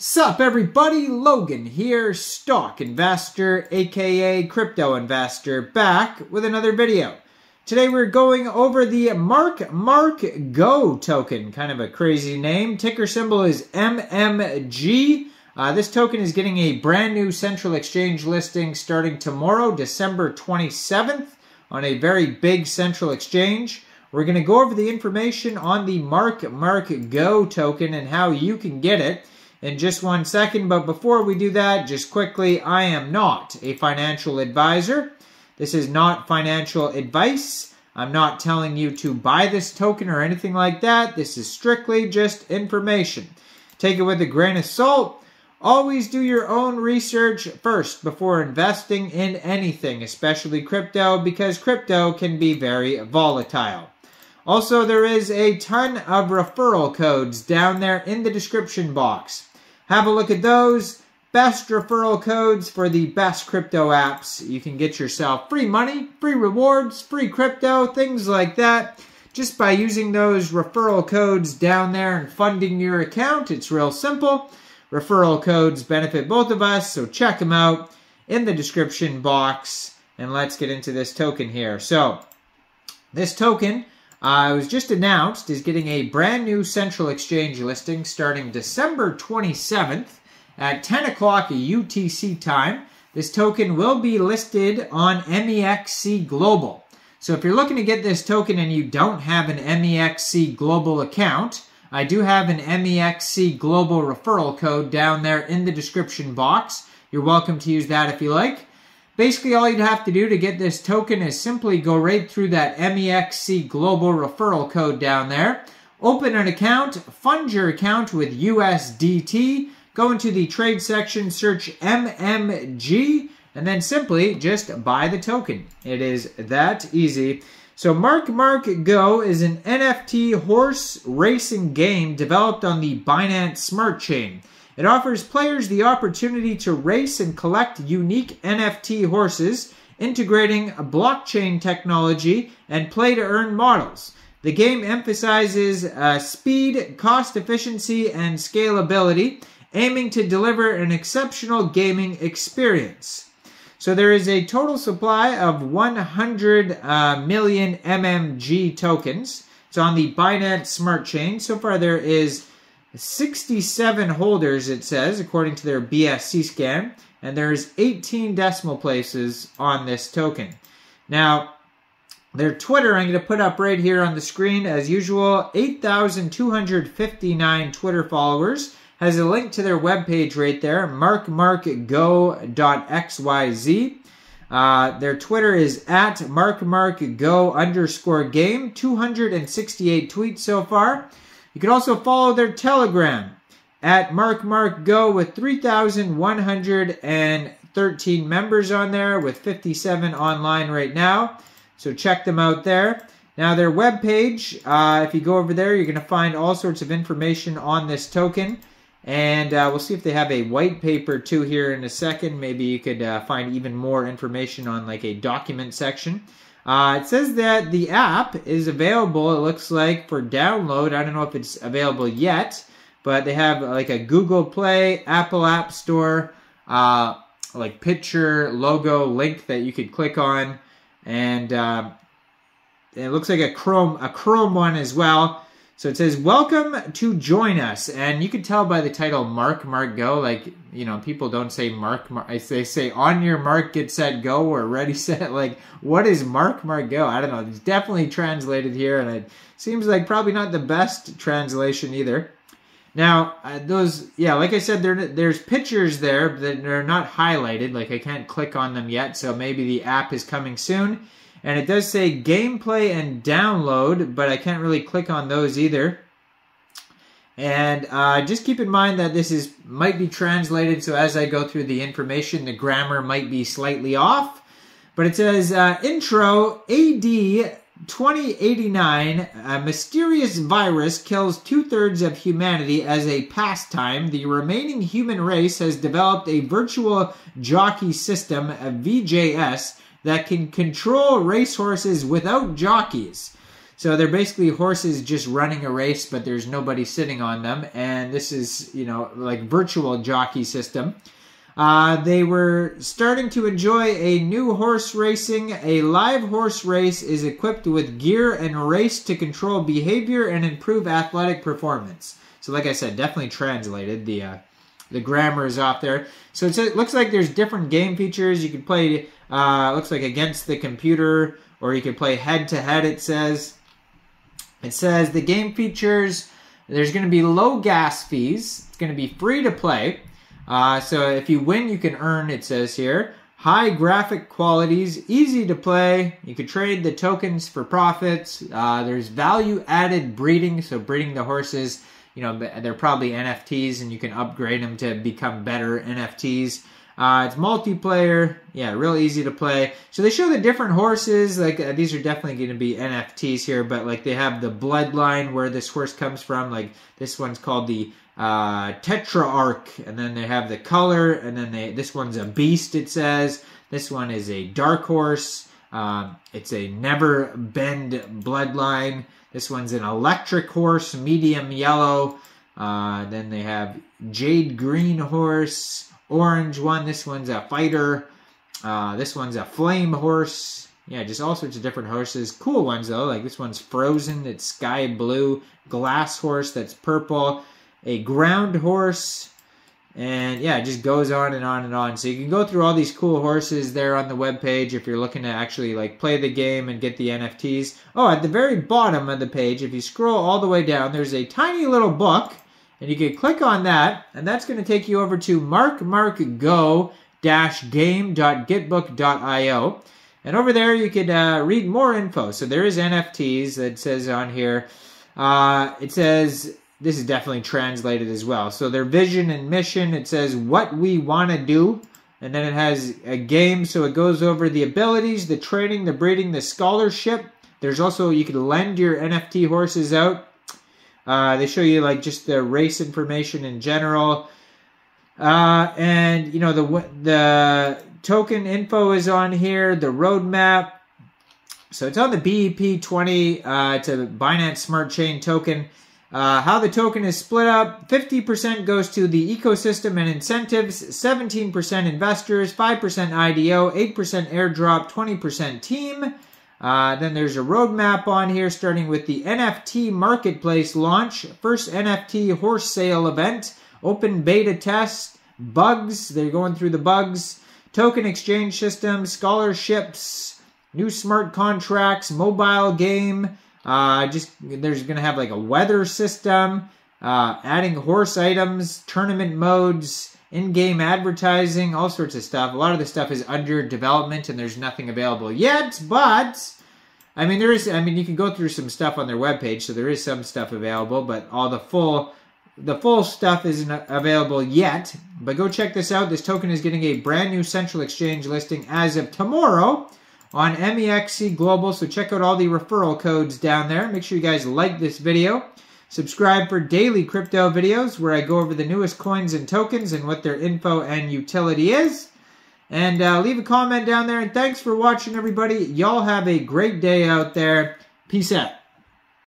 Sup everybody, Logan here, stock investor aka crypto investor, back with another video. Today we're going over the MarkMarkGO token, kind of a crazy name. Ticker symbol is MMG. This token is getting a brand new central exchange listing starting tomorrow, December 27th, on a very big central exchange. We're going to go over the information on the MarkMarkGO token and how you can get it in just 1 second. But before we do that, just quickly, I am not a financial advisor. This is not financial advice. I'm not telling you to buy this token or anything like that. This is strictly just information. Take it with a grain of salt. Always do your own research first before investing in anything, especially crypto, because crypto can be very volatile. Also, there is a ton of referral codes down there in the description box. Have a look at those. Best referral codes for the best crypto apps. You can get yourself free money, free rewards, free crypto, things like that. Just by using those referral codes down there and funding your account. It's real simple. Referral codes benefit both of us, so check them out in the description box. And let's get into this token here. So, this token was just announced is getting a brand new central exchange listing starting December 27th at 10 o'clock UTC time. This token will be listed on MEXC Global. So if you're looking to get this token and you don't have an MEXC Global account, I do have an MEXC Global referral code down there in the description box. You're welcome to use that if you like. Basically, all you'd have to do to get this token is simply go right through that MEXC Global referral code down there. Open an account, fund your account with USDT, go into the trade section, search MMG, and then simply just buy the token. It is that easy. So MarkMarkGO is an NFT horse racing game developed on the Binance Smart Chain. It offers players the opportunity to race and collect unique NFT horses, integrating blockchain technology and play-to-earn models. The game emphasizes speed, cost efficiency, and scalability, aiming to deliver an exceptional gaming experience. So there is a total supply of 100 million MMG tokens. It's on the Binance Smart Chain. So far there is 67 holders, it says, according to their BSC scan, and there's 18 decimal places on this token. Now, their Twitter, I'm going to put up right here on the screen, as usual, 8,259 Twitter followers, has a link to their webpage right there, markmarkgo.xyz. Their Twitter is at markmarkgo_game, 268 tweets so far. You can also follow their Telegram at MarkMarkGo with 3,113 members on there with 57 online right now. So check them out there. Now their webpage, if you go over there, you're going to find all sorts of information on this token. And we'll see if they have a white paper too here in a second. Maybe you could find even more information on like a document section. It says that the app is available, it looks like, for download. I don't know if it's available yet, but they have like a Google Play, Apple App Store, like picture, logo, link that you could click on. And it looks like a Chrome one as well. So it says, welcome to join us. And you can tell by the title MarkMarkGo, like, you know, people don't say they say on your mark, get set, go, or ready, set. Like, what is MarkMarkGo? I don't know. It's definitely translated here, and it seems like probably not the best translation either. Now, like I said, there's pictures there that are not highlighted. Like, I can't click on them yet, so maybe the app is coming soon. And it does say gameplay and download, but I can't really click on those either. And just keep in mind that this might be translated, so as I go through the information, the grammar might be slightly off. But it says, intro, AD 2089, a mysterious virus kills 2/3 of humanity as a pastime. The remaining human race has developed a virtual jockey system, a VJS, that can control racehorses without jockeys. So they're basically horses just running a race, but there's nobody sitting on them. And this is, you know, like virtual jockey system. They were starting to enjoy a new horse racing. A live horse race is equipped with gear and race to control behavior and improve athletic performance. So like I said, definitely translated. The grammar is off there. So it looks like there's different game features. You can play, looks like against the computer, or you can play head-to-head, it says. It says the game features, there's going to be low gas fees. It's going to be free to play. So if you win, you can earn, it says here. High graphic qualities, easy to play. You can trade the tokens for profits. There's value-added breeding, so breeding the horses. You know, they're probably NFTs, and you can upgrade them to become better NFTs. It's multiplayer. Yeah, real easy to play. So they show the different horses. Like these are definitely going to be NFTs here, but like they have the bloodline where this horse comes from. Like this one's called the Tetrarch, and then they have the color, and then this one's a beast, it says. This one is a dark horse. It's a never bend bloodline. This one's an electric horse, medium yellow. Then they have jade green horse, orange one. This one's a fighter. This one's a flame horse. Yeah, just all sorts of different horses. Cool ones though. Like this one's frozen. It's sky blue. Glass horse that's purple. A ground horse. And yeah, it just goes on and on and on. So you can go through all these cool horses there on the webpage if you're looking to actually like play the game and get the NFTs. Oh, at the very bottom of the page, if you scroll all the way down, there's a tiny little book. And you can click on that, and that's going to take you over to MarkMarkGo-game.gitbook.io. And over there, you could read more info. So there is NFTs that says on here. It says, this is definitely translated as well. So their vision and mission, it says what we want to do. And then it has a game, so it goes over the abilities, the training, the breeding, the scholarship. There's also, you could lend your NFT horses out. They show you like just the race information in general. And, you know, the token info is on here, the roadmap. So it's on the BEP20, it's a Binance Smart Chain token. How the token is split up, 50% goes to the ecosystem and incentives, 17% investors, 5% IDO, 8% airdrop, 20% team. Then there's a roadmap on here starting with the NFT marketplace launch, first NFT horse sale event, open beta test, bugs, they're going through the bugs, token exchange system, scholarships, new smart contracts, mobile game, there's going to have like a weather system, adding horse items, tournament modes, in-game advertising, all sorts of stuff. A lot of the stuff is under development and there's nothing available yet, but I mean you can go through some stuff on their webpage, so there is some stuff available, but all the full stuff isn't available yet. But go check this out. This token is getting a brand new central exchange listing as of tomorrow on MEXC Global, so check out all the referral codes down there. Make sure you guys like this video. Subscribe for daily crypto videos where I go over the newest coins and tokens and what their info and utility is. And leave a comment down there. And thanks for watching, everybody. Y'all have a great day out there. Peace out.